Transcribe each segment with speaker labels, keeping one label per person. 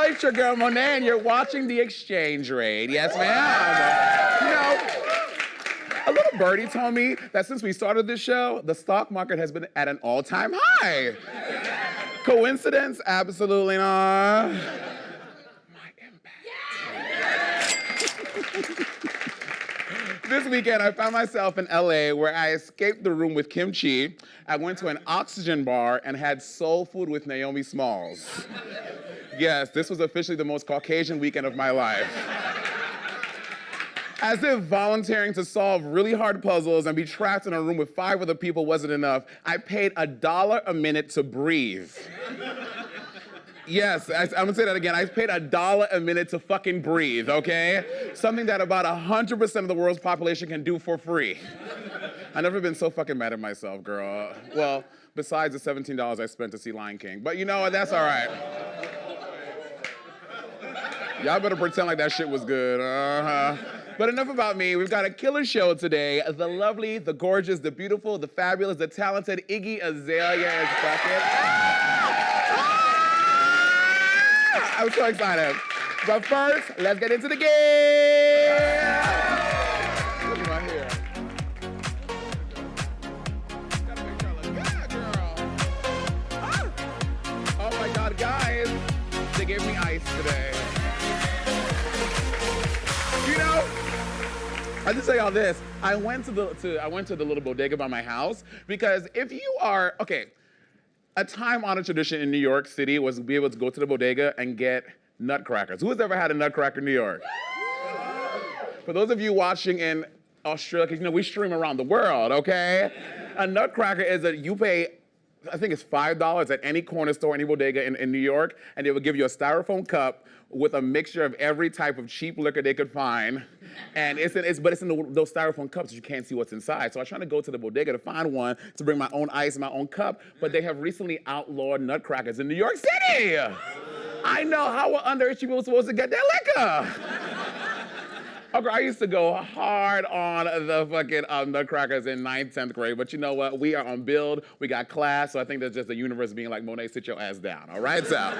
Speaker 1: It's your girl Monét, and you're watching the exchange rate. Yes, ma'am. You know, a little birdie told me that since we started this show, the stock market has been at an all-time high. Coincidence? Absolutely not. My impact. This weekend, I found myself in LA where I escaped the room with kimchi. I went to an oxygen bar and had soul food with Naomi Smalls. Yes, this was officially the most Caucasian weekend of my life. As if volunteering to solve really hard puzzles and be trapped in a room with 5 other people wasn't enough, I paid $1 a minute to breathe. Yes, I'm gonna say that again. I paid $1 a minute to fucking breathe, okay? Something that about 100% of the world's population can do for free. I've never been so fucking mad at myself, girl. Well, besides the $17 I spent to see Lion King. But you know what, that's all right. Y'all better pretend like that shit was good, But enough about me. We've got a killer show today. The lovely, the gorgeous, the beautiful, the fabulous, the talented Iggy Azalea is fucking. I'm so excited. But first, let's get into the game. Look at my hair. Gotta make sure I look good, girl. Oh my God, guys. They gave me ice today. You know, I just tell y'all this. I went to the little bodega by my house because if you are, okay, a time-honored tradition in New York City was to be able to go to the bodega and get nutcrackers. Who has ever had a nutcracker in New York? For those of you watching in Australia, because you know we stream around the world, okay? A nutcracker is you pay, I think it's $5 at any corner store, any bodega in New York, and they will give you a styrofoam cup with a mixture of every type of cheap liquor they could find. And it's in those styrofoam cups that you can't see what's inside. So I was trying to go to the bodega to find one to bring my own ice in my own cup, but they have recently outlawed nutcrackers in New York City. I know, how are underage people supposed to get their liquor? Okay, I used to go hard on the fucking nutcrackers in 9th, 10th grade, but you know what? We are on build, we got class, so I think that's just the universe being like, Monét, sit your ass down, all right? So,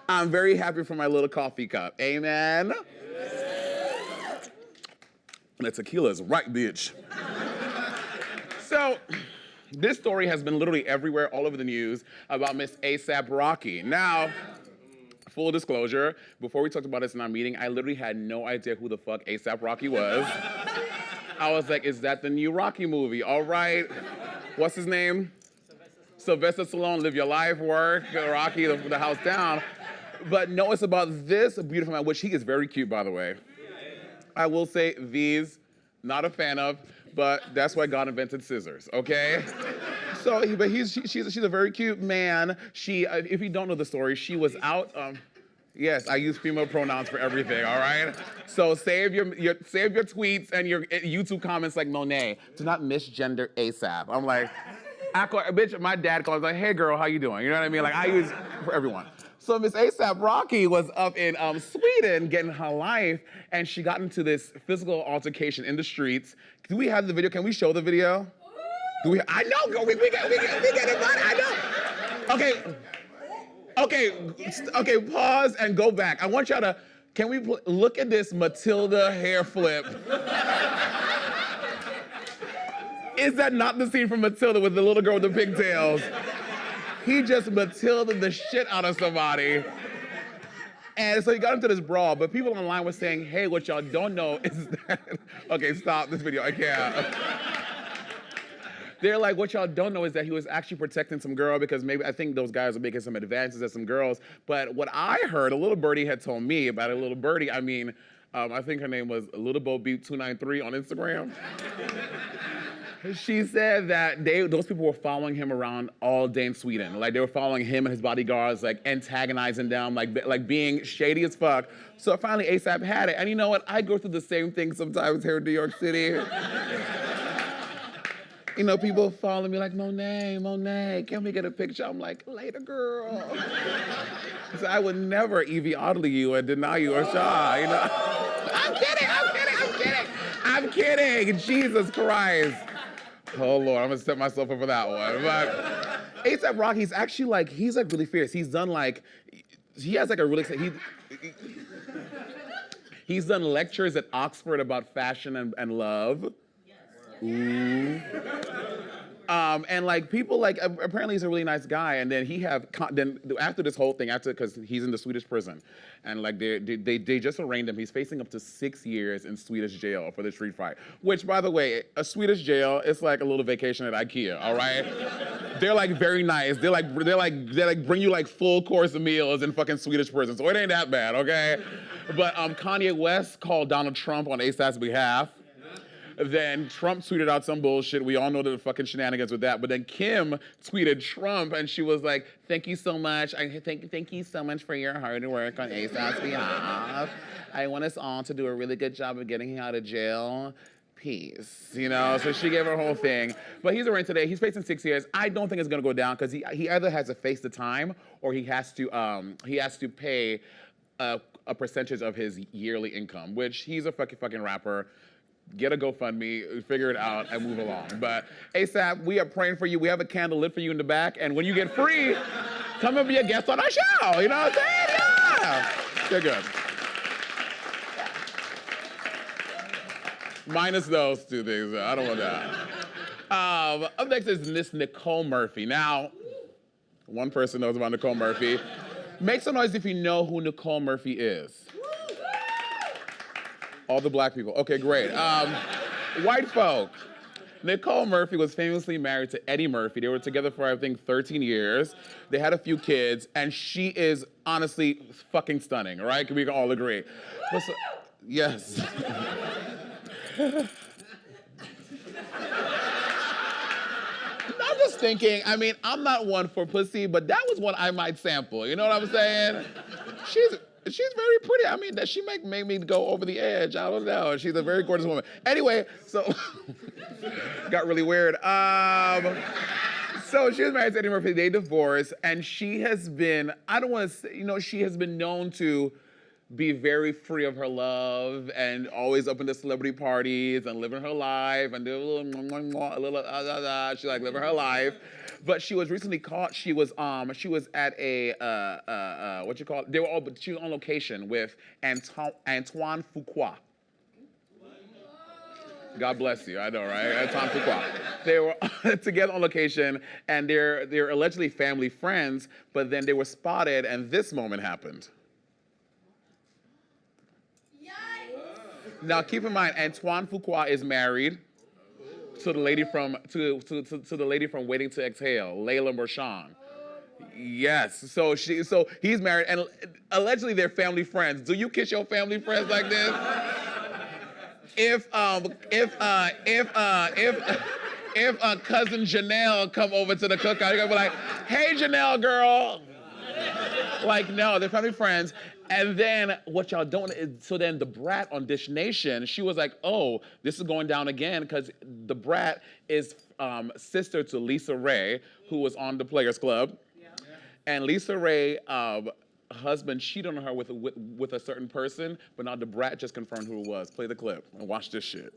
Speaker 1: I'm very happy for my little coffee cup, amen? And the tequila is right, bitch. So, this story has been literally everywhere, all over the news, about Miss A$AP Rocky. Now, full disclosure, before we talked about this in our meeting, I literally had no idea who the fuck A$AP Rocky was. I was like, is that the new Rocky movie? All right. What's his name? Sylvester Stallone, Live Your Life, Work, Rocky, the house down. But no, it's about this beautiful man, which he is very cute, by the way. I will say these, not a fan of, but that's why God invented scissors, okay? So, but she's a very cute man. If you don't know the story, she was out. Yes, I use female pronouns for everything. All right. So save your tweets and your YouTube comments like Monet. Do not misgender A$AP. I'm like, bitch. My dad calls like, hey girl, how you doing? You know what I mean? Like I use for everyone. So Miss A$AP Rocky was up in Sweden getting her life, and she got into this physical altercation in the streets. Do we have the video? Can we show the video? I know, girl. We get it, but I know. Okay, pause and go back. I want y'all to, can we look at this Matilda hair flip? Is that not the scene from Matilda with the little girl with the pigtails? He just Matilda the shit out of somebody. And so he got into this brawl, but people online were saying, hey, what y'all don't know is that, okay, stop this video, I can't. They're like, what y'all don't know is that he was actually protecting some girl because maybe, I think those guys were making some advances at some girls. But what I heard, a little birdie had told me about a little birdie, I mean, I think her name was Little Bo Beat 293 on Instagram. She said that those people were following him around all day in Sweden. Like they were following him and his bodyguards, like antagonizing them, like being shady as fuck. So finally ASAP had it. And you know what? I go through the same thing sometimes here in New York City. You know, people follow me like, Monet, can we get a picture? I'm like, later, girl. So I would never Evie Oddly you and deny you or shy, you know? I'm kidding. Jesus Christ. Oh Lord, I'm gonna set myself up for that one. But A$AP Rocky's actually like, he's like really fierce. He's done like, he has like a really, he's done lectures at Oxford about fashion and love. Ooh. And like people like apparently he's a really nice guy, and then then after this whole thing, because he's in the Swedish prison, and like they just arraigned him. He's facing up to 6 years in Swedish jail for the street fight. Which, by the way, a Swedish jail is like a little vacation at IKEA. All right, they're like very nice. They bring you like full course meals in fucking Swedish prison, so it ain't that bad, okay? But Kanye West called Donald Trump on A$AP's behalf. Then Trump tweeted out some bullshit. We all know the fucking shenanigans with that. But then Kim tweeted Trump, and she was like, "Thank you so much. Thank you so much for your hard work on A$AP's behalf. I want us all to do a really good job of getting him out of jail. Peace." You know. So she gave her whole thing. But he's arraigned today. He's facing 6 years. I don't think it's gonna go down because he either has to face the time or he has to pay a percentage of his yearly income, which he's a fucking rapper. Get a GoFundMe, figure it out, and move along. But A$AP, we are praying for you. We have a candle lit for you in the back, and when you get free, come and be a guest on our show. You know what I'm saying? Yeah. You're good. Minus those two things. I don't want that. Up next is Miss Nicole Murphy. Now, one person knows about Nicole Murphy. Make some noise if you know who Nicole Murphy is. All the black people. Okay, great. White folk. Nicole Murphy was famously married to Eddie Murphy. They were together for, I think, 13 years. They had a few kids, and she is honestly fucking stunning, right? We can all agree. Yes. I'm just thinking, I mean, I'm not one for pussy, but that was one I might sample. You know what I'm saying? She's very pretty. I mean, that she make me go over the edge. I don't know. She's a very gorgeous woman. Anyway, so got really weird. So she was married to Eddie Murphy. They divorced, and she has been, I don't want to say, you know, she has been known to be very free of her love and always up into celebrity parties and living her life and do a little she like living her life. But she was recently caught. She was at a what you call it? She was on location with Antoine Fuqua. God bless you. I know, right? Antoine Fuqua. They were together on location, and they're allegedly family friends. But then they were spotted, and this moment happened. Now, keep in mind, Antoine Fuqua is married to the lady from the lady from Waiting to Exhale, Layla Mershon. Yes. So he's married, and allegedly they're family friends. Do you kiss your family friends like this? If cousin Janelle come over to the cookout, you're gonna be like, "Hey, Janelle, girl." Like, no, they're family friends. And then what y'all don't is, so then the brat on Dish Nation, she was like, "Oh, this is going down again," because the brat is sister to Lisa Ray, who was on the Players Club. Yeah. And Lisa Ray, husband cheated on her with a certain person, but now the brat just confirmed who it was. Play the clip and watch this shit.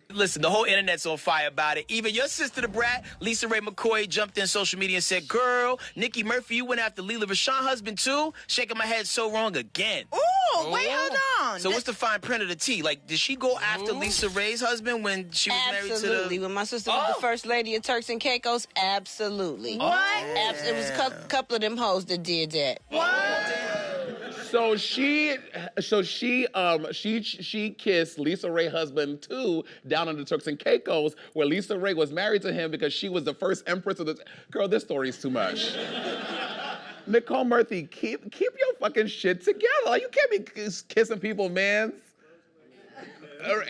Speaker 2: Listen, the whole internet's on fire about it. Even your sister, the brat, Lisa Ray McCoy, jumped in social media and said, "Girl, Nikki Murphy, you went after Lela Rashawn husband too?" Shaking my head so wrong again.
Speaker 3: Ooh, wait, hold on.
Speaker 2: So what's the fine print of the tea? Like, did she go after Lisa Ray's husband when she was married to the...
Speaker 3: Absolutely. When my sister was the first lady of Turks and Caicos, absolutely.
Speaker 2: What?
Speaker 3: It was a couple of them hoes that did that.
Speaker 2: What?
Speaker 1: So she kissed Lisa Ray's husband too down in the Turks and Caicos, where Lisa Ray was married to him because she was the first empress of the... Girl, this story is too much. Nicole Murphy, keep your fucking shit together. Like, you can't be kissing people, man.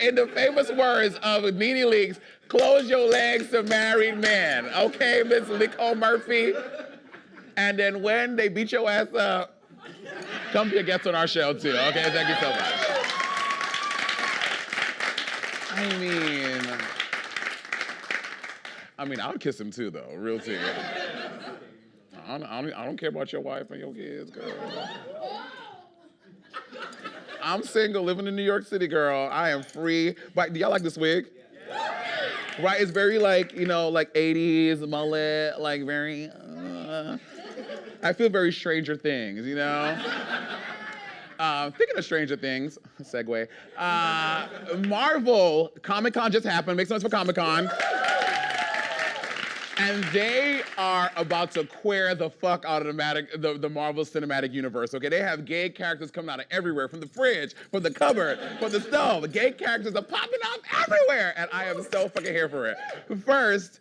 Speaker 1: In the famous words of Nene Leakes, Close your legs to married men. Okay, Miss Nicole Murphy? And then when they beat your ass up, come be a guest on our show too. Okay, thank you so much. I mean, I'll kiss him too, though, real tea. I don't care about your wife and your kids, girl. I'm single, living in New York City, girl. I am free. But do y'all like this wig? Right, it's very like, you know, like 80s, mullet, like very, I feel very Stranger Things, you know? Thinking of Stranger Things, segue. Marvel, Comic-Con just happened, make some noise for Comic-Con. And they are about to queer the fuck out of the Marvel Cinematic Universe, okay? They have gay characters coming out of everywhere, from the fridge, from the cupboard, from the stove. Gay characters are popping up everywhere, and I am so fucking here for it. First,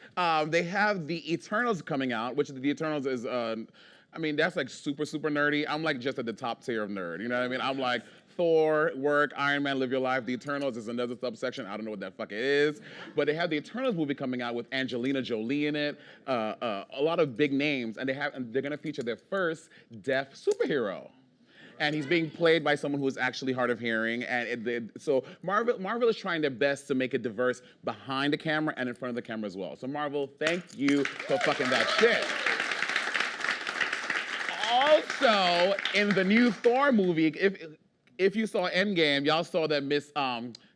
Speaker 1: they have the Eternals coming out, which the Eternals is, I mean, that's like super, super nerdy. I'm like just at the top tier of nerd, you know what I mean? I'm like, Thor, work, Iron Man, live your life. The Eternals is another subsection. I don't know what that fuck is. But they have the Eternals movie coming out with Angelina Jolie in it, a lot of big names, and they're gonna feature their first deaf superhero. And he's being played by someone who is actually hard of hearing. And so Marvel is trying their best to make it diverse behind the camera and in front of the camera as well. So Marvel, thank you for fucking that shit. Also, in the new Thor movie, if you saw Endgame, y'all saw that Miss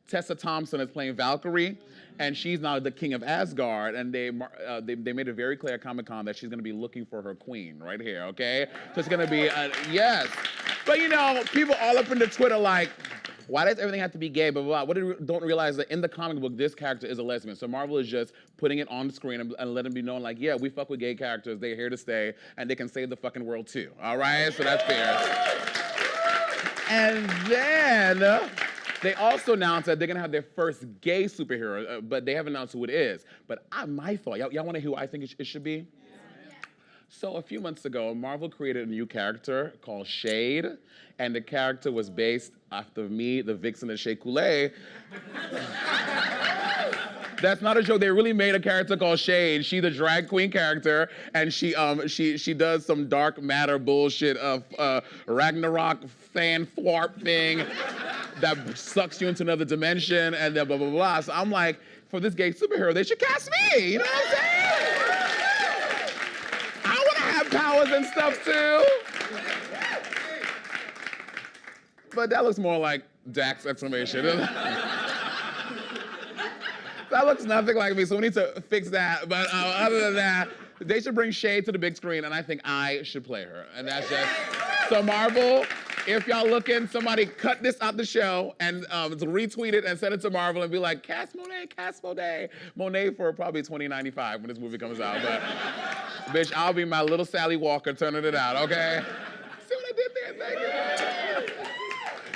Speaker 1: Tessa Thompson is playing Valkyrie, and she's now the king of Asgard, and they made it very clear at Comic-Con that she's gonna be looking for her queen right here, okay? So it's gonna be, yes. But you know, people all up into Twitter like, why does everything have to be gay, blah, blah, blah. Don't realize that in the comic book, this character is a lesbian. So Marvel is just putting it on the screen and letting it be known like, yeah, we fuck with gay characters, they're here to stay, and they can save the fucking world too, all right? So that's fair. And then they also announced that they're gonna have their first gay superhero, but they haven't announced who it is. But my thought, y'all wanna hear who I think it should be? Yeah. So a few months ago, Marvel created a new character called Shade, and the character was based after me, the vixen of Shea Coulee. That's not a joke. They really made a character called Shade. She's a drag queen character, and she does some dark matter bullshit of Ragnarok fan thwarp thing that sucks you into another dimension, and then blah blah blah. So I'm like, for this gay superhero, they should cast me. You know what I'm saying? I want to have powers and stuff too. But that looks more like Dax exclamation. That looks nothing like me, so we need to fix that. But other than that, they should bring Shade to the big screen, and I think I should play her. And that's just, so Marvel, if y'all looking, somebody cut this out the show and retweet it and send it to Marvel and be like, cast Monet, cast Monet. Monet for probably $20.95 when this movie comes out. But bitch, I'll be my little Sally Walker turning it out, okay? See what I did there? Thank you.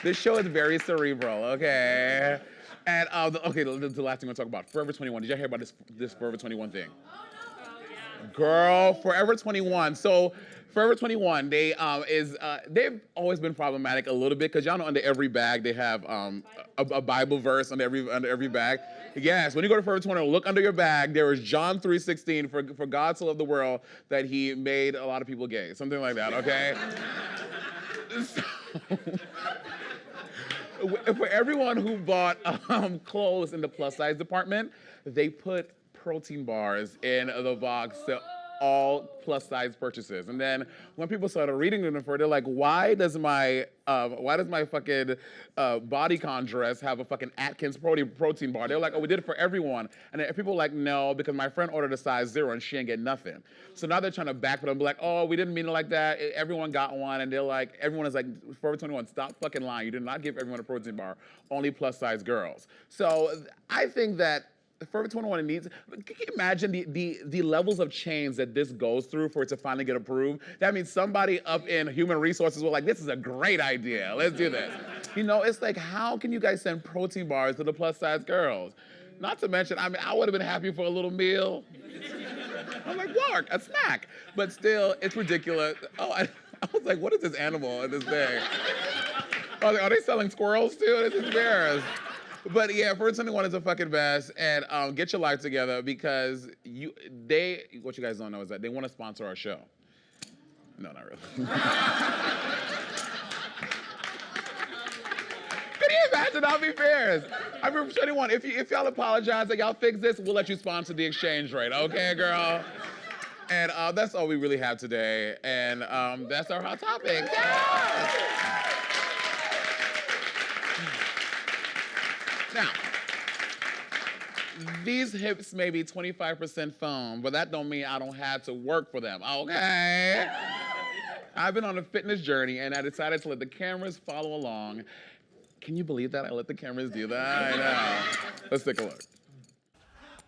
Speaker 1: This show is very cerebral, okay? And okay, the last thing I'm gonna talk about, Forever 21. Did y'all hear about this Forever 21 thing? Girl, Forever 21. So Forever 21, they've always been problematic a little bit, because y'all know under every bag they have a Bible verse under every bag. Yes, when you go to Forever 21, look under your bag, there is John 3:16, for God so loved the world that he made a lot of people gay. Something like that, okay? For everyone who bought clothes in the plus size department, they put protein bars in the box to all plus size purchases. And then when people started reading them, they're like, why does my fucking bodycon dress have a fucking Atkins protein bar? They're like, oh, we did it for everyone. And then people were like, no, because my friend ordered a size 0 and she didn't get nothing. So now they're trying to back it up and be like, oh, we didn't mean it like that. Everyone got one. And they're like, everyone is like, Forever 21, stop fucking lying. You did not give everyone a protein bar, only plus size girls. So I think that Forever 21 needs, can you imagine the levels of change that this goes through for it to finally get approved? That means somebody up in human resources was like, this is a great idea, let's do this. You know, it's like, how can you guys send protein bars to the plus size girls? Not to mention, I mean, I would have been happy for a little meal. I'm like, work, a snack. But still, it's ridiculous. Oh, I was like, what is this animal in this thing? I was like, are they selling squirrels too? This is embarrassing. But yeah, First 21 is a fucking best, and get your life together because what you guys don't know is that they want to sponsor our show. No, not really. Can you imagine? I'll be fair. I mean, First 21, if y'all apologize and y'all fix this, we'll let you sponsor the exchange rate, okay, girl? And that's all we really have today, and that's our hot topic. Yes! Now, these hips may be 25% foam, but that don't mean I don't have to work for them, okay? I've been on a fitness journey, and I decided to let the cameras follow along. Can you believe that? I let the cameras do that? I know. Let's take a look.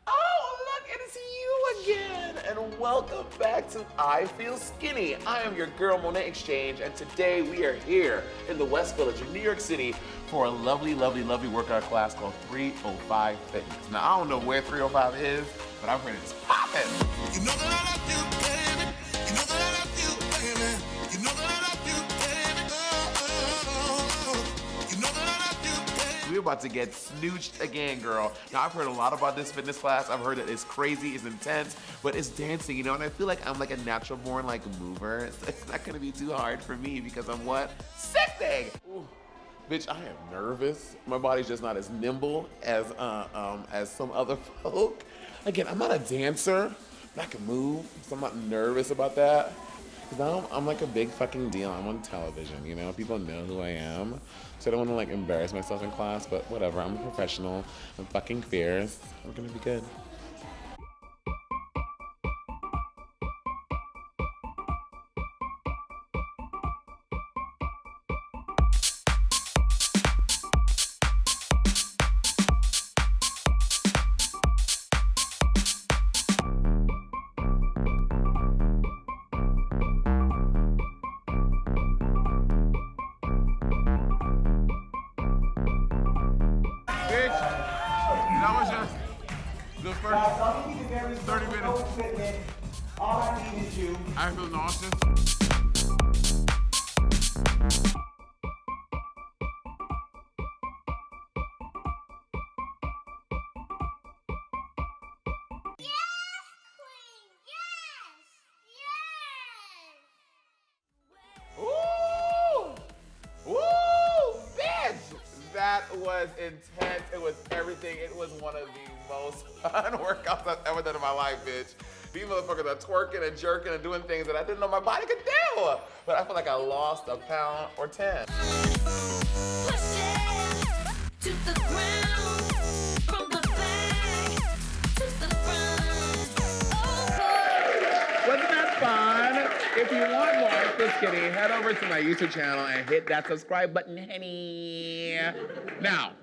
Speaker 1: Oh, look, it's you again, and welcome back to I Feel Skinny. I am your girl, Monét X Change, and today we are here in the West Village of New York City for a lovely, lovely, lovely workout class called 305 Fitness. Now, I don't know where 305 is, but I've heard it's popping. You know that I love you, baby. You know that I love you, baby. You know that I love you, baby. Oh. You know that I love you, baby. We're about to get snooched again, girl. Now, I've heard a lot about this fitness class. I've heard that it's crazy, it's intense, but it's dancing, you know, and I feel like I'm like a natural born like mover. So it's not gonna be too hard for me because I'm what? Sexy! Ooh. Bitch, I am nervous. My body's just not as nimble as some other folk. Again, I'm not a dancer, but I can move, so I'm not nervous about that. Because I'm like a big fucking deal. I'm on television, you know? People know who I am. So I don't want to like embarrass myself in class, but whatever. I'm a professional. I'm fucking fierce. I'm gonna be good. That was just the first 30 minutes. All I need is you. I feel nauseous. That was intense. It was everything. It was one of the most fun workouts I've ever done in my life, bitch. These motherfuckers are twerking and jerking and doing things that I didn't know my body could do. But I feel like I lost a pound or 10. Wasn't that fun? If you want more I Feel Skinny, head over to my YouTube channel and hit that subscribe button, honey. Now,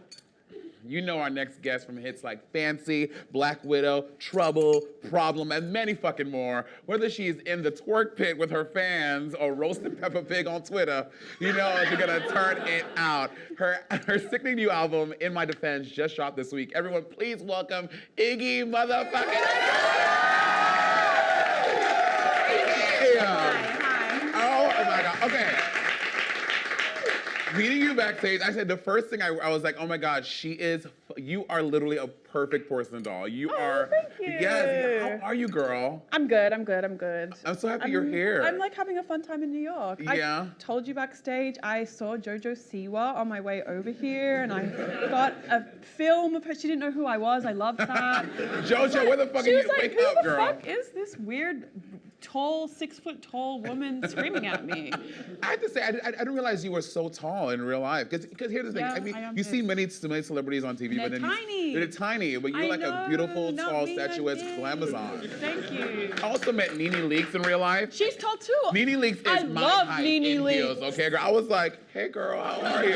Speaker 1: you know our next guest from hits like Fancy, Black Widow, Trouble, Problem, and many fucking more. Whether she's in the twerk pit with her fans or roasting Peppa Pig on Twitter, you know she's gonna turn it out. Her sickening new album, In My Defense, just dropped this week. Everyone, please welcome Iggy motherfucking Hi. Oh my God. Okay. Meeting you backstage, I said the first thing I was like, oh my God, you are literally a perfect porcelain doll. You are.
Speaker 4: Thank you.
Speaker 1: Yes. How are you, girl?
Speaker 4: I'm good. I'm
Speaker 1: so happy you're here.
Speaker 4: I'm like having a fun time in New York.
Speaker 1: Yeah.
Speaker 4: I told you backstage, I saw Jojo Siwa on my way over here, and I got a film of her. She didn't know who I was. I loved that.
Speaker 1: Jojo, where the fuck are you?
Speaker 4: Like,
Speaker 1: Wake up, girl.
Speaker 4: Who the fuck is this weird, tall, 6 foot tall woman screaming at me?
Speaker 1: I have to say, I didn't realize you were so tall in real life. Because here's the thing.
Speaker 4: Yeah,
Speaker 1: I mean,
Speaker 4: I am
Speaker 1: you
Speaker 4: too.
Speaker 1: see many celebrities on TV,
Speaker 4: They're
Speaker 1: but then
Speaker 4: tiny.
Speaker 1: They're tiny, but you're
Speaker 4: I
Speaker 1: like a
Speaker 4: know,
Speaker 1: beautiful,
Speaker 4: not
Speaker 1: tall,
Speaker 4: me
Speaker 1: statuesque
Speaker 4: again.
Speaker 1: glamazon.
Speaker 4: Thank you.
Speaker 1: I also met Nene Leakes in real life.
Speaker 4: She's tall too.
Speaker 1: Nene Leakes is
Speaker 4: I
Speaker 1: my
Speaker 4: love
Speaker 1: height
Speaker 4: Nene
Speaker 1: in heels,
Speaker 4: Leakes.
Speaker 1: okay, girl? I was like, hey, girl, how are you?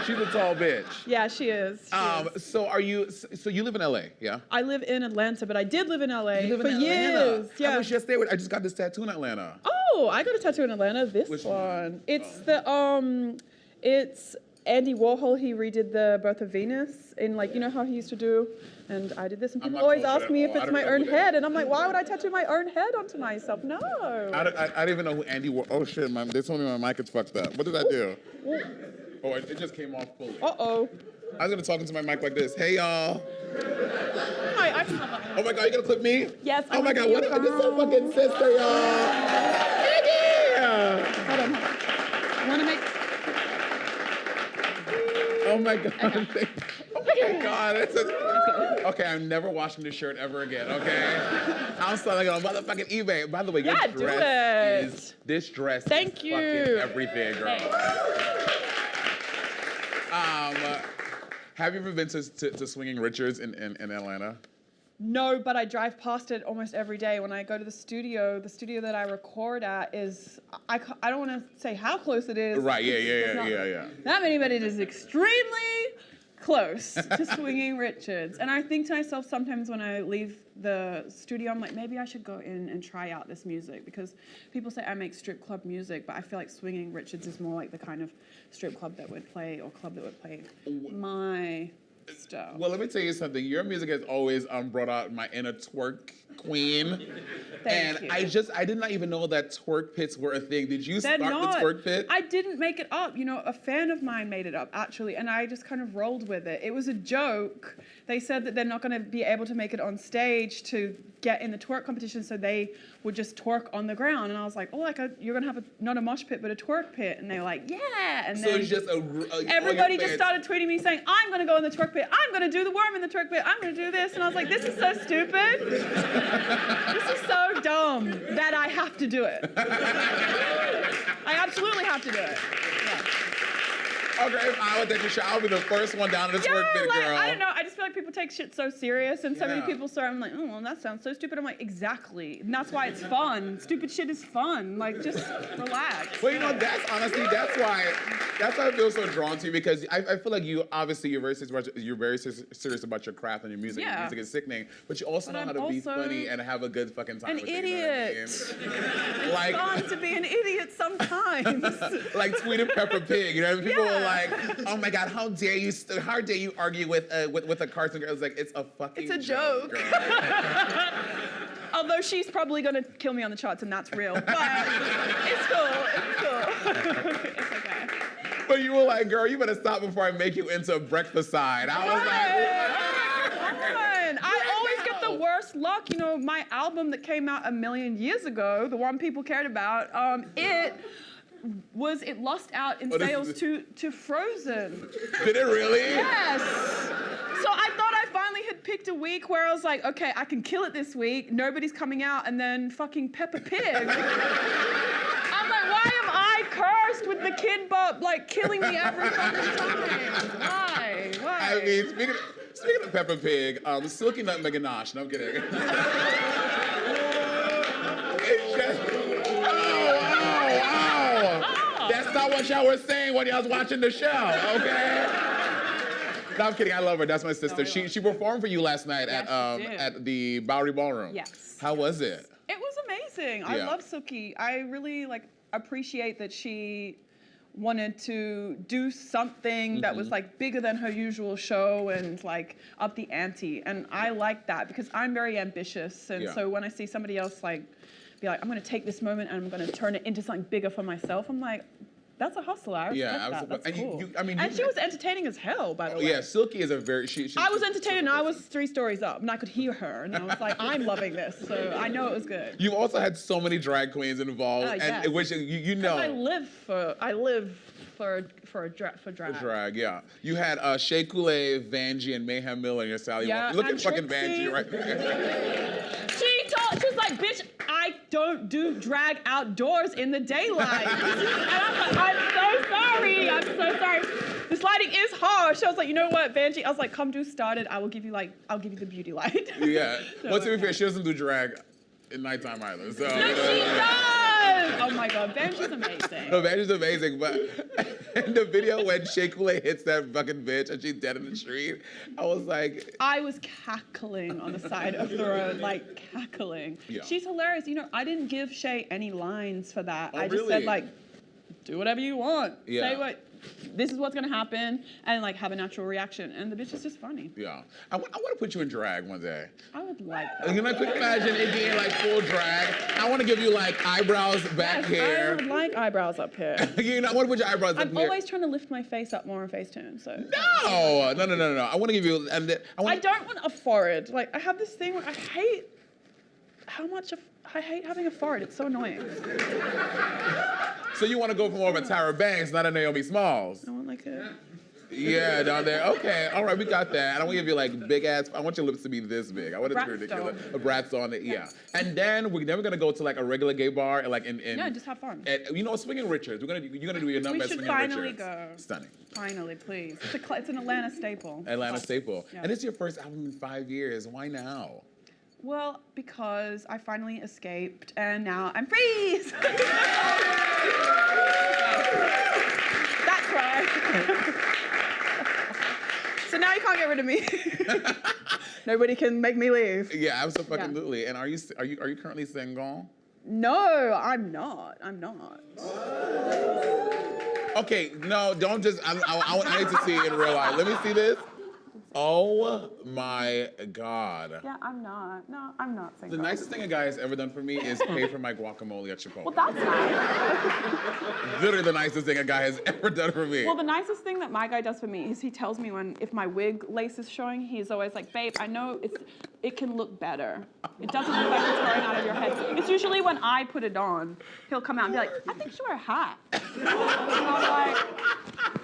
Speaker 1: She's a tall bitch.
Speaker 4: Yeah, she is. She is.
Speaker 1: So you live in LA, yeah?
Speaker 4: I live in Atlanta, but I did live in LA
Speaker 1: You live
Speaker 4: for
Speaker 1: in Atlanta.
Speaker 4: years. Yeah.
Speaker 1: I was just there. I just got this tattoo in Atlanta.
Speaker 4: Oh, I got a tattoo in Atlanta. This
Speaker 1: Which
Speaker 4: one. It's it's Andy Warhol. He redid the Birth of Venus in like, you know how he used to do, and I did this, and people
Speaker 1: not
Speaker 4: always
Speaker 1: close to
Speaker 4: ask
Speaker 1: that
Speaker 4: me
Speaker 1: at
Speaker 4: if
Speaker 1: all. I
Speaker 4: it's
Speaker 1: don't
Speaker 4: my
Speaker 1: know
Speaker 4: own
Speaker 1: who that
Speaker 4: head,
Speaker 1: is.
Speaker 4: and I'm like, why would I tattoo my own head onto myself? No.
Speaker 1: I don't even know who Andy Warhol. Oh shit, they told me my mic is fucked up. What did I do? Oh, it just came off fully.
Speaker 4: Uh-oh.
Speaker 1: I was gonna talk into my mic like this. Hey, y'all.
Speaker 4: Hi, I can have that.
Speaker 1: Oh my God, you gonna clip me?
Speaker 4: Yes.
Speaker 1: Oh my God, what is this so fucking sister, y'all? Yeah.
Speaker 4: Hold on. I want to make.
Speaker 1: Oh my God. Okay. Oh my God. Okay, I'm never washing this shirt ever again, okay? I'm selling it on motherfucking eBay. By the way,
Speaker 4: Yeah,
Speaker 1: this
Speaker 4: do
Speaker 1: dress
Speaker 4: it.
Speaker 1: is this dress
Speaker 4: Thank
Speaker 1: is
Speaker 4: you.
Speaker 1: fucking everything, girl. Have you ever been to Swinging Richards in Atlanta?
Speaker 4: No, but I drive past it almost every day. When I go to the studio that I record at is, I don't want to say how close it is.
Speaker 1: Right, yeah.
Speaker 4: That many, but it is extremely close to Swinging Richards. And I think to myself sometimes when I leave the studio, I'm like, maybe I should go in and try out this music, because people say I make strip club music, but I feel like Swinging Richards is more like the kind of strip club that would play, or club that would play my stuff.
Speaker 1: Well, let me tell you something. Your music has always brought out my inner twerk queen.
Speaker 4: Thank you.
Speaker 1: I did not even know that twerk pits were a thing. Did you
Speaker 4: They're
Speaker 1: start
Speaker 4: not.
Speaker 1: the twerk pit?
Speaker 4: I didn't make it up. You know, a fan of mine made it up, actually, and I just kind of rolled with it. It was a joke. They said that they're not going to be able to make it on stage to get in the twerk competition, so they would just twerk on the ground. And I was like, oh, you're going to have not a mosh pit, but a twerk pit. And they were like, yeah. And
Speaker 1: so
Speaker 4: then
Speaker 1: it's just
Speaker 4: everybody just started tweeting me saying, I'm going to go in the twerk pit. I'm going to do the worm in the twerk pit. I'm going to do this. And I was like, this is so stupid. This is so dumb that I have to do it. I absolutely have to do it. Yeah.
Speaker 1: Okay, if I was at your show, I'll be the first one down to the twerk pit, girl.
Speaker 4: I don't know. I just feel like people take shit so serious, and so many
Speaker 1: Yeah.
Speaker 4: people start. I'm like, oh, well, that sounds so stupid. I'm like, exactly. And that's why it's fun. Stupid shit is fun. Like, just relax.
Speaker 1: Well, you know, that's why I feel so drawn to you, because I feel like you're very serious about your craft and your music.
Speaker 4: Yeah.
Speaker 1: Your music is sickening, but you also
Speaker 4: But
Speaker 1: know
Speaker 4: I'm
Speaker 1: how to be
Speaker 4: also
Speaker 1: funny and have a good fucking time.
Speaker 4: An
Speaker 1: with it, you know what I
Speaker 4: idiot.
Speaker 1: mean? Like,
Speaker 4: Fun to be an idiot sometimes.
Speaker 1: like Tweet and Pepper Pig, you know? People were
Speaker 4: Yeah.
Speaker 1: like, "Oh my God, how dare you argue with a cartoon girl?" It's like, it's a fucking
Speaker 4: It's a joke.
Speaker 1: girl.
Speaker 4: Although she's probably gonna kill me on the charts, and that's real. But it's cool. It's cool. It's okay.
Speaker 1: But you were like, "Girl, you better stop before I make you into a breakfast side." I was
Speaker 4: Fine. I always get the worst luck. You know, my album that came out 1,000,000 years ago, the one people cared about, it lost out in sales to Frozen.
Speaker 1: "Did it really?"
Speaker 4: Yes. So I thought I finally had picked a week where I was like, okay, I can kill it this week. Nobody's coming out, and then fucking Peppa Pig. I'm like, why am I cursed with the Kid Bop like killing me every fucking time? Why?
Speaker 1: I mean, speaking of Peppa Pig, Silky Nutmeg and Ganache. No, I'm kidding. It's just, oh. That's not what y'all were saying when y'all was watching the show, okay? No, I'm kidding. I love her. That's my sister. She performed for you last night at the Bowery Ballroom.
Speaker 4: Yes.
Speaker 1: How was it?
Speaker 4: It was amazing. I love Silky. I really appreciate that she wanted to do something that was bigger than her usual show and up the ante. And I like that because I'm very ambitious. And so when I see somebody else be like, I'm going to take this moment and I'm going to turn it into something bigger for myself, I'm like, that's a hustler. I respect that. That's cool. And she was entertaining as hell, by the way.
Speaker 1: Yeah, Silky is a very...
Speaker 4: I was entertained, and I was 3 stories up, and I could hear her, and I was like, I'm loving this, so I know it was good.
Speaker 1: You've also had so many drag queens involved,
Speaker 4: yes.
Speaker 1: and which you know...
Speaker 4: I live for drag.
Speaker 1: Drag, yeah. You had Shea Coulee, Vanjie, and Mayhem Miller in your Sally.
Speaker 4: Yeah,
Speaker 1: Look
Speaker 4: and
Speaker 1: at fucking
Speaker 4: Trixie.
Speaker 1: Vanjie right there.
Speaker 4: She was like, bitch, I don't do drag outdoors in the daylight. And I'm like, I'm so sorry. This lighting is harsh. I was like, you know what, Vanjie? I was like, come do started. I'll give you the beauty light.
Speaker 1: Yeah. Well, to be fair, she doesn't do drag at nighttime either. So,
Speaker 4: No, she does! Oh my God, Vanjie's amazing.
Speaker 1: No, Vanjie's amazing, but in the video when Shea Coulee hits that fucking bitch and she's dead in the street, I was like...
Speaker 4: I was cackling on the side of the road, cackling.
Speaker 1: Yeah.
Speaker 4: She's hilarious. You know, I didn't give Shea any lines for that.
Speaker 1: Oh,
Speaker 4: I just
Speaker 1: really?
Speaker 4: said, do whatever you want.
Speaker 1: Yeah.
Speaker 4: Say what this is what's gonna happen, and like have a natural reaction. And the bitch is just funny.
Speaker 1: Yeah. I want to put you in drag one day.
Speaker 4: I would like that.
Speaker 1: You know, could you imagine it being like full drag? I want to give you like eyebrows back here.
Speaker 4: I would like eyebrows up here.
Speaker 1: You know, I want to put your eyebrows up
Speaker 4: I'm
Speaker 1: here.
Speaker 4: always trying to lift my face up more on Facetune, so.
Speaker 1: No. I want to give you,
Speaker 4: I don't want a forehead. Like, I have this thing where I hate I hate having a forehead. It's so annoying.
Speaker 1: So you want to go for more of a Tyra Banks, not a Naomi Smalls?
Speaker 4: I want like a...
Speaker 1: Yeah, down there. Okay, all right, we got that. I don't want to give you like big ass. I want your lips to be this big. I want it to be ridiculous. A Bratz on it, yeah. And then we're never gonna go to like a regular gay bar and like in
Speaker 4: yeah, just have fun.
Speaker 1: You know, Swinging Richards. You're gonna do your number at Swinging Richards.
Speaker 4: We should finally go.
Speaker 1: Stunning.
Speaker 4: Finally, please. It's an Atlanta staple.
Speaker 1: Atlanta staple.
Speaker 4: Yeah.
Speaker 1: And it's your first album in 5 years. Why now?
Speaker 4: Well, because I finally escaped and now I'm free. That's right. So now you can't get rid of me. Nobody can make me leave.
Speaker 1: Yeah, absolutely. Yeah. And are you currently single?
Speaker 4: No, I'm not. I'm not.
Speaker 1: Okay, no, don't just. I need to see it in real life. Let me see this. Oh my God.
Speaker 4: Yeah, I'm not. No, I'm not single.
Speaker 1: The nicest thing a guy has ever done for me is pay for my guacamole at Chipotle.
Speaker 4: Well, that's nice.
Speaker 1: Literally the nicest thing a guy has ever done for me.
Speaker 4: Well, the nicest thing that my guy does for me is he tells me if my wig lace is showing, he's always like, babe, I know it can look better. It doesn't look like it's growing out of your head. It's usually when I put it on, he'll come out and be like, I think you wear a hat. And I'm like,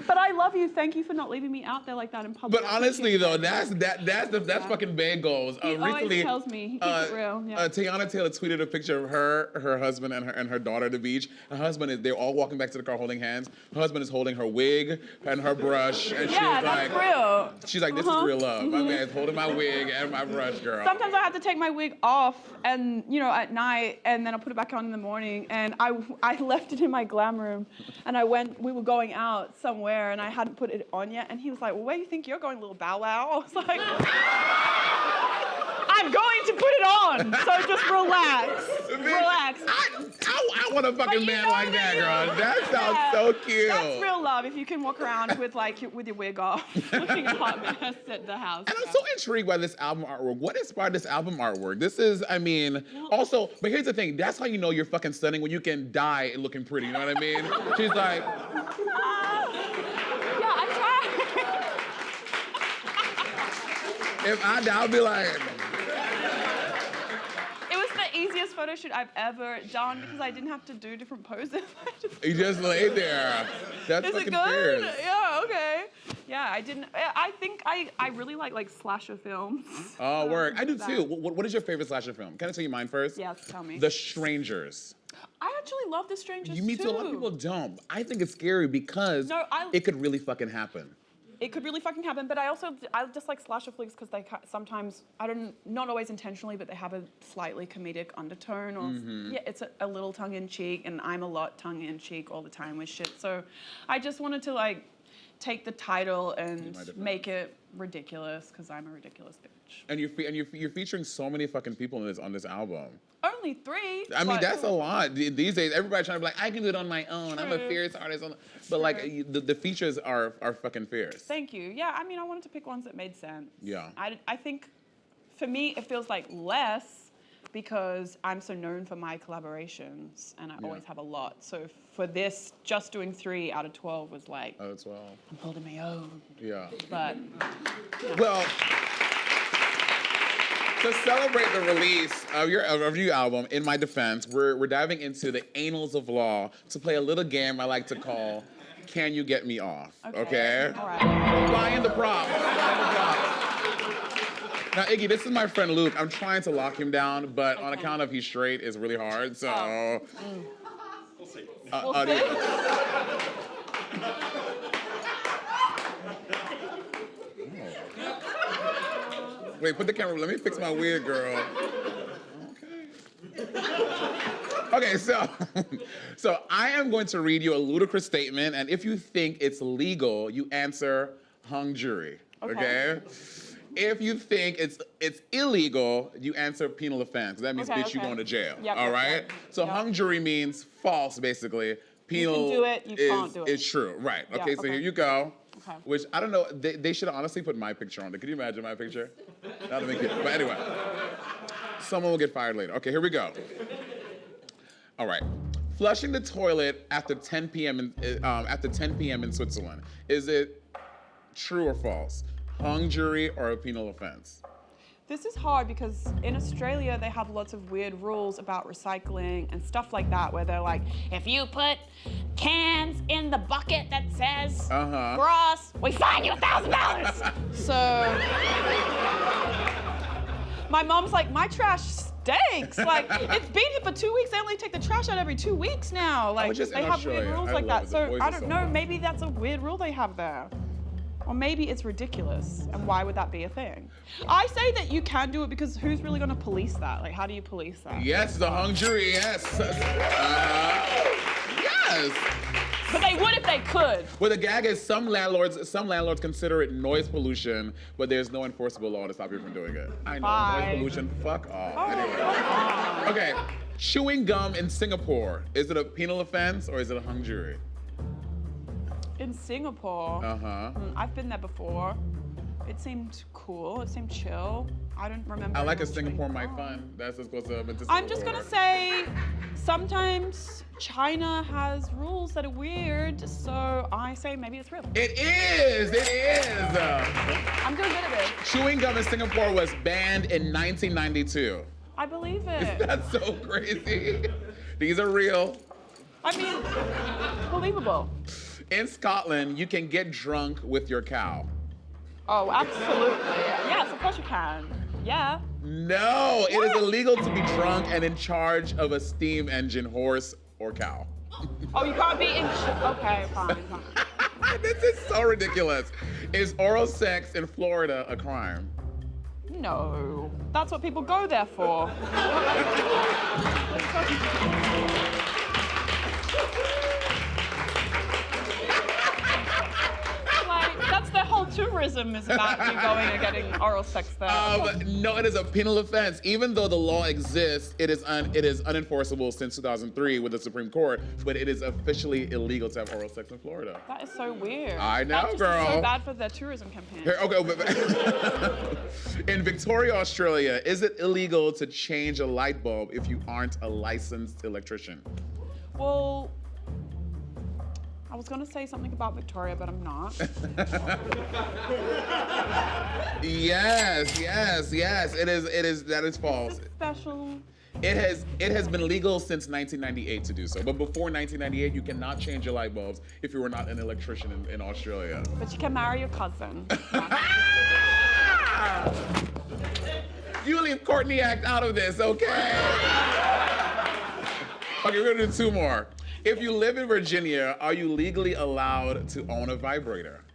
Speaker 4: but I love you. Thank you for not leaving me out there like that in public.
Speaker 1: But honestly, though, that's fucking big goals.
Speaker 4: He
Speaker 1: Recently,
Speaker 4: always tells me. He keeps it real. Yeah.
Speaker 1: Tiana Taylor tweeted a picture of her husband, and her daughter at the beach. Her husband they're all walking back to the car holding hands. Her husband is holding her wig and her brush, and
Speaker 4: yeah, that's real.
Speaker 1: She's like, this is real love. My man's holding my wig and my brush, girl.
Speaker 4: Sometimes I have to take my wig off, and at night, and then I'll put it back on in the morning. And I left it in my glam room, and we were going out somewhere, and I hadn't put it on yet. And he was like, well, where do you think you're going, little bow wow? I was like, I'm going to put it on, so just relax. Relax.
Speaker 1: I want a fucking man like that, girl. That sounds so cute.
Speaker 4: That's real love if you can walk around with your wig off, looking a hot mess at the house.
Speaker 1: And I'm so intrigued by this album artwork. What inspired this album artwork? This is, also, but here's the thing. That's how you know you're fucking stunning, when you can die looking pretty, you know what I mean? She's like...
Speaker 4: Yeah, I tried.
Speaker 1: If I die, I'll be like...
Speaker 4: It was the easiest photo shoot I've ever done because I didn't have to do different poses.
Speaker 1: You just laid there. That's
Speaker 4: Is
Speaker 1: fucking
Speaker 4: it good?
Speaker 1: fierce.
Speaker 4: Yeah, okay. Yeah, I didn't. I think I really like slasher films.
Speaker 1: Oh, work. I do too. What is your favorite slasher film? Can I tell you mine first?
Speaker 4: Yes, tell me.
Speaker 1: The Strangers.
Speaker 4: I actually love The Strangers
Speaker 1: You meet
Speaker 4: too.
Speaker 1: a lot of people don't. I think it's scary because it could really fucking happen.
Speaker 4: It could really fucking happen, but I just like slasher flicks because they sometimes, not always intentionally, but they have a slightly comedic undertone, or yeah, it's a little tongue-in-cheek, and I'm a lot tongue-in-cheek all the time with shit. So I just wanted to like take the title and make it ridiculous because I'm a ridiculous bitch.
Speaker 1: And you're featuring so many fucking people on this album.
Speaker 4: Only 3.
Speaker 1: I mean, that's a lot. These days, everybody's trying to be like, I can do it on my own.
Speaker 4: True.
Speaker 1: I'm a fierce artist. But like, the features are fucking fierce.
Speaker 4: Thank you. Yeah, I mean, I wanted to pick ones that made sense.
Speaker 1: Yeah.
Speaker 4: I think, for me, it feels like less because I'm so known for my collaborations, and I always have a lot. So for this, just doing 3 out of 12 was like,
Speaker 1: out of 12.
Speaker 4: I'm holding my own.
Speaker 1: Yeah.
Speaker 4: But,
Speaker 1: well, to celebrate the release of your review album, in my defense, we're diving into the annals of law to play a little game I like to call Can You Get Me Off? Okay?
Speaker 4: All right.
Speaker 1: Flying the props. Now, Iggy, this is my friend Luke. I'm trying to lock him down, but on account of he's straight, it's really hard, so...
Speaker 4: We'll see.
Speaker 1: Wait, put the camera. Let me fix my wig, girl. Okay, so I am going to read you a ludicrous statement, and if you think it's legal, you answer hung jury. Okay? If you think it's illegal, you answer penal offense. That means, bitch, you going to jail.
Speaker 4: Yep,
Speaker 1: all right? So
Speaker 4: yep.
Speaker 1: Hung jury means false, basically. penal
Speaker 4: You can do it, you can't do it.
Speaker 1: is true. Right. Okay, so
Speaker 4: okay.
Speaker 1: here you go.
Speaker 4: Okay.
Speaker 1: Which, I don't know, they should have honestly put my picture on there. Can you imagine my picture? That would make it. But anyway, someone will get fired later. Okay, here we go. All right. Flushing the toilet after 10 p.m. in Switzerland. Is it true or false? Hung jury or a penal offense?
Speaker 4: This is hard because in Australia, they have lots of weird rules about recycling and stuff like that, where they're like, if you put cans in the bucket that says grass, we fine you $1,000. So my mom's like, my trash stinks. Like, it's been here for 2 weeks. They only take the trash out every 2 weeks now. Like,
Speaker 1: just
Speaker 4: they
Speaker 1: in
Speaker 4: have weird
Speaker 1: Australia.
Speaker 4: rules
Speaker 1: I
Speaker 4: like
Speaker 1: love
Speaker 4: that.
Speaker 1: it. The
Speaker 4: So
Speaker 1: boys
Speaker 4: I
Speaker 1: are
Speaker 4: don't
Speaker 1: so
Speaker 4: know,
Speaker 1: fun.
Speaker 4: maybe that's a weird rule they have there. Or maybe it's ridiculous, and why would that be a thing? I say that you can do it because who's really gonna police that? Like, how do you police that?
Speaker 1: Yes, the hung jury, yes. Yes.
Speaker 4: But they would if they could.
Speaker 1: Well, the gag is some landlords consider it noise pollution, but there's no enforceable law to stop you from doing it. I know,
Speaker 4: Bye.
Speaker 1: noise pollution, fuck off.
Speaker 4: Oh,
Speaker 1: Anyway.
Speaker 4: come on.
Speaker 1: Okay, chewing gum in Singapore, is it a penal offense or is it a hung jury?
Speaker 4: In Singapore, I've been there before. It seemed cool. It seemed chill. I don't remember.
Speaker 1: I like a
Speaker 4: anyone chewing
Speaker 1: Singapore might
Speaker 4: gum.
Speaker 1: fun. That's as close as I've been to
Speaker 4: I'm just gonna
Speaker 1: Singapore.
Speaker 4: say, sometimes China has rules that are weird, so I say maybe it's real.
Speaker 1: It is.
Speaker 4: I'm doing good at it.
Speaker 1: Chewing gum in Singapore was banned in 1992.
Speaker 4: I believe it.
Speaker 1: That's so crazy. These are real.
Speaker 4: I mean, believable.
Speaker 1: In Scotland, you can get drunk with your cow.
Speaker 4: Oh, absolutely. Yes, of course you can. Yeah.
Speaker 1: No, it is illegal to be drunk and in charge of a steam engine, horse, or cow.
Speaker 4: Oh, you can't be in. Okay, fine.
Speaker 1: This is so ridiculous. Is oral sex in Florida a crime?
Speaker 4: No, that's what people go there for. That's the whole tourism is about you going and getting oral sex there.
Speaker 1: No, it is a penal offense. Even though the law exists, it is unenforceable since 2003 with the Supreme Court, but it is officially illegal to have oral sex in Florida.
Speaker 4: That is so weird.
Speaker 1: I know,
Speaker 4: That is
Speaker 1: girl.
Speaker 4: so bad for their tourism campaign.
Speaker 1: Here, okay, in Victoria, Australia, is it illegal to change a light bulb if you aren't a licensed electrician?
Speaker 4: Well, I was gonna say something about Victoria, but I'm not.
Speaker 1: Yes. It is. That is false.
Speaker 4: It's special.
Speaker 1: It has been legal since 1998 to do so. But before 1998, you cannot change your light bulbs if you were not an electrician in Australia.
Speaker 4: But you can marry your cousin.
Speaker 1: You leave Courtney Act out of this, okay? Okay, we're gonna do two more. If you live in Virginia, are you legally allowed to own a vibrator?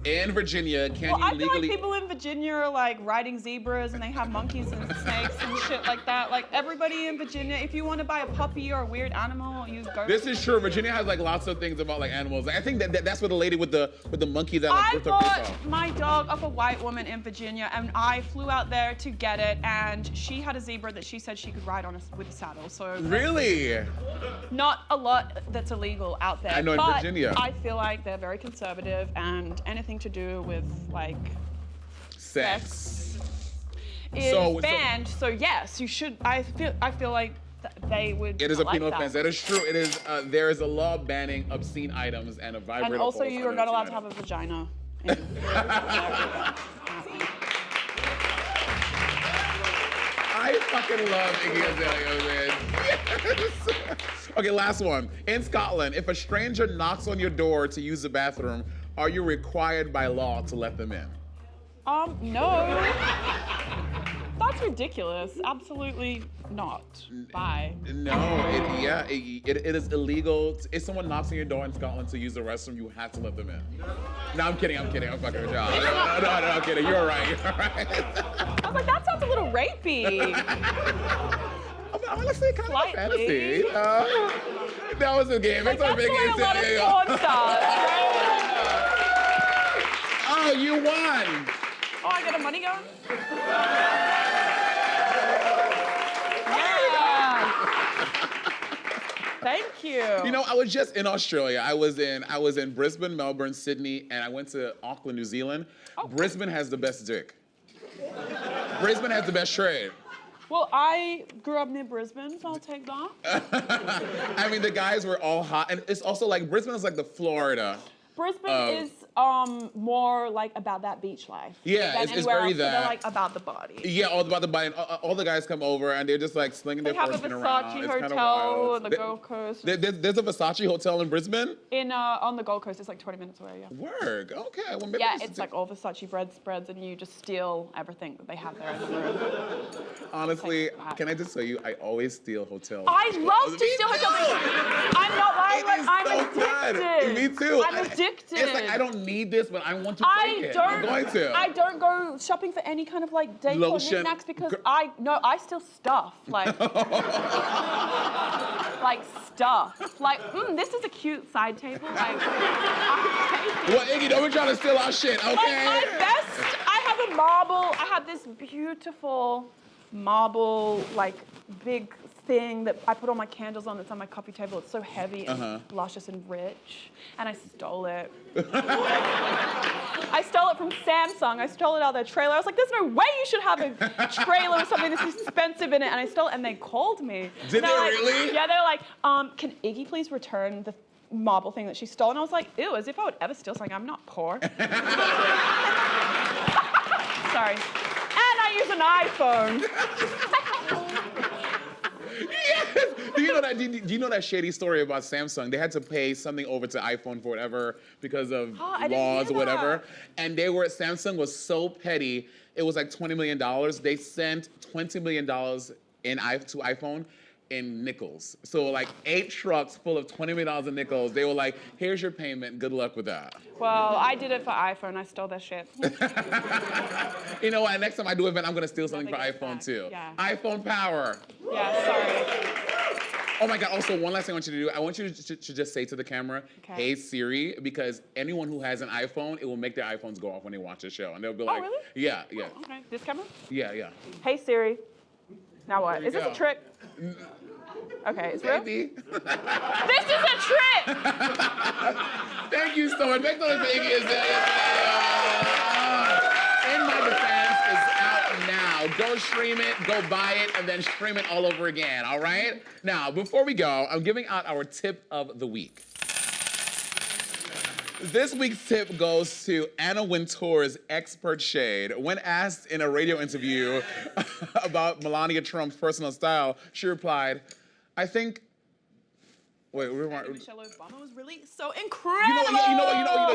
Speaker 1: In Virginia, can
Speaker 4: Well,
Speaker 1: you
Speaker 4: I feel
Speaker 1: legally...
Speaker 4: like people in Virginia are like riding zebras and they have monkeys and snakes and shit like that. Like everybody in Virginia, if you want to buy a puppy or a weird animal, you go.
Speaker 1: This is true. Virginia has like lots of things about like animals. I think that's what the lady with the monkey that like
Speaker 4: I
Speaker 1: ripped her face
Speaker 4: bought
Speaker 1: off.
Speaker 4: my dog off a white woman in Virginia, and I flew out there to get it, and she had a zebra that she said she could ride on with a saddle. So
Speaker 1: Really?
Speaker 4: not a lot that's illegal out there.
Speaker 1: I know in
Speaker 4: but
Speaker 1: Virginia.
Speaker 4: I feel like they're very conservative, and anything to do with like
Speaker 1: Sex.
Speaker 4: is
Speaker 1: So-
Speaker 4: banned. So yes, you should. I feel like they would.
Speaker 1: It is a
Speaker 4: like
Speaker 1: penal
Speaker 4: that.
Speaker 1: offense. That is true. It is. There is a law banning obscene items and a vibrator.
Speaker 4: And also,
Speaker 1: falls
Speaker 4: you are
Speaker 1: under
Speaker 4: not allowed to
Speaker 1: obscene
Speaker 4: have a vagina.
Speaker 1: I fucking love Iggy Azalea, man. Yes. Okay, last one. In Scotland, if a stranger knocks on your door to use the bathroom, are you required by law to let them in?
Speaker 4: No. That's ridiculous. Absolutely not. Bye.
Speaker 1: No, it is illegal. If someone knocks on your door in Scotland to use the restroom, you have to let them in. No, I'm kidding. I'm fucking with y'all. No, I'm kidding. You're right.
Speaker 4: I was like, that sounds a little rapey.
Speaker 1: Honestly, kind of a fantasy.
Speaker 4: Slightly.
Speaker 1: That was a game.
Speaker 4: Like,
Speaker 1: It's a
Speaker 4: that's
Speaker 1: big
Speaker 4: the way a lot of porn stars, right?
Speaker 1: Oh, you won.
Speaker 4: Oh, I got a money gun? Yeah. Thank you.
Speaker 1: You know, I was just in Australia. I was in Brisbane, Melbourne, Sydney, and I went to Auckland, New Zealand.
Speaker 4: Oh.
Speaker 1: Brisbane has the best dick. Brisbane has the best trade.
Speaker 4: Well, I grew up near Brisbane, so I'll take that.
Speaker 1: I mean, the guys were all hot, and it's also like Brisbane is like the Florida.
Speaker 4: Brisbane is more like about that beach life.
Speaker 1: Yeah, it's very
Speaker 4: else,
Speaker 1: that.
Speaker 4: So they're like about the body.
Speaker 1: Yeah, all about the body. And all the guys come over and they're just like slinging their foreskin around.
Speaker 4: They have a Versace
Speaker 1: It's kinda
Speaker 4: hotel
Speaker 1: wild.
Speaker 4: on the Gold Coast.
Speaker 1: There's a Versace hotel in Brisbane?
Speaker 4: On the Gold Coast, it's like 20 minutes away, yeah.
Speaker 1: Word, okay. Well, maybe
Speaker 4: Yeah, it's like all Versace bread spreads and you just steal everything that they have there in the room.
Speaker 1: Honestly, can I just tell you, I always steal hotels.
Speaker 4: I love to steal hotels. I'm not lying, like, I'm
Speaker 1: so
Speaker 4: addicted.
Speaker 1: Good. Me too.
Speaker 4: I'm addicted.
Speaker 1: It's like, I don't need this, but I want to take it. I'm going to.
Speaker 4: I don't go shopping for any kind of like decor
Speaker 1: Lotion.
Speaker 4: knickknacks because I steal stuff. Like, like stuff. Like, this is a cute side table. Like,
Speaker 1: well, Iggy, don't be trying to steal our shit, okay?
Speaker 4: Like my best, I have a marble. I have this beautiful marble, like big thing that I put all my candles on. That's on my coffee table. It's so heavy and luscious and rich. And I stole it. I stole it from Samsung. I stole it out of their trailer. I was like, there's no way you should have a trailer with something this expensive in it. And I stole it, and they called me.
Speaker 1: Did they really?
Speaker 4: Yeah, they're like, can Iggy please return the marble thing that she stole? And I was like, ew, as if I would ever steal something. I'm not poor. Sorry. And I use an iPhone.
Speaker 1: Yes. Do you know that shady story about Samsung? They had to pay something over to iPhone for whatever because of laws or whatever. And Samsung was so petty. It was like $20 million. They sent $20 million to iPhone in nickels. So like 8 trucks full of $20 million in nickels. They were like, here's your payment. Good luck with that.
Speaker 4: Well, I did it for iPhone. I stole that shit.
Speaker 1: You know what? Next time I do an event, I'm going to steal something for iPhone too.
Speaker 4: Yeah.
Speaker 1: iPhone power.
Speaker 4: Yeah, sorry.
Speaker 1: Oh my God, also one last thing I want you to do. I want you to just say to the camera, hey Siri, because anyone who has an iPhone, it will make their iPhones go off when they watch the show. And they'll be like,
Speaker 4: really?
Speaker 1: Yeah, yeah.
Speaker 4: Oh, okay, this camera?
Speaker 1: Yeah, yeah.
Speaker 4: Hey Siri. Now what? Is this
Speaker 1: go.
Speaker 4: a trick? Okay, it's real?
Speaker 1: Maybe.
Speaker 4: This is a trick!
Speaker 1: Thank you so much. Make some noise for Iggy Azalea. In My Defense is out now. Go stream it, go buy it, and then stream it all over again, all right? Now, before we go, I'm giving out our tip of the week. This week's tip goes to Anna Wintour's expert shade. When asked in a radio interview about Melania Trump's personal style, she replied, I think... Wait,
Speaker 5: Michelle Obama was really so incredible.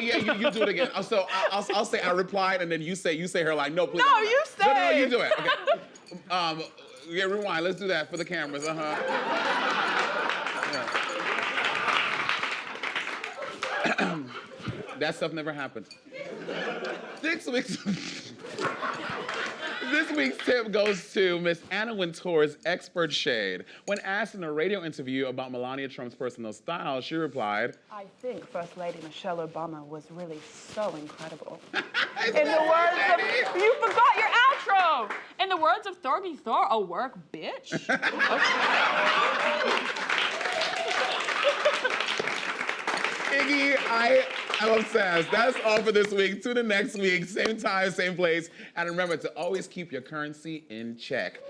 Speaker 1: You do it again. So I'll say I replied, and then you say her line. No, please.
Speaker 4: No, you say.
Speaker 1: No, you do it. Okay. Yeah, rewind. Let's do that for the cameras. That stuff never happened. This week's tip goes to Miss Anna Wintour's expert shade. When asked in a radio interview about Melania Trump's personal style, she replied,
Speaker 4: I think First Lady Michelle Obama was really so incredible.
Speaker 1: In the words
Speaker 4: of, you forgot your outro! In the words of Thorgy Thor, a work bitch.
Speaker 1: Iggy, I'm obsessed. That's all for this week. Tune in next week, same time, same place. And remember to always keep your currency in check.